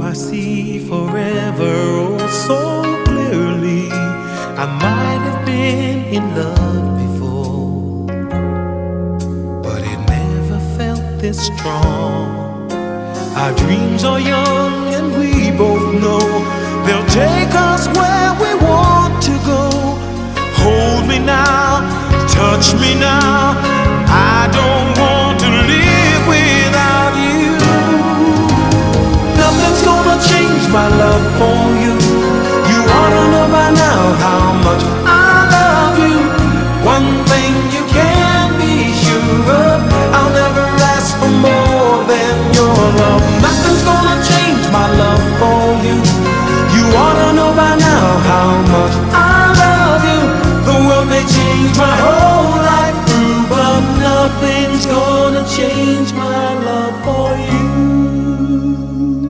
I see forever, oh so clearly. I might have been in love before, but it never felt this strong. Our dreams are young and we both know they'll take us where we want to go. Hold me now, touch me now,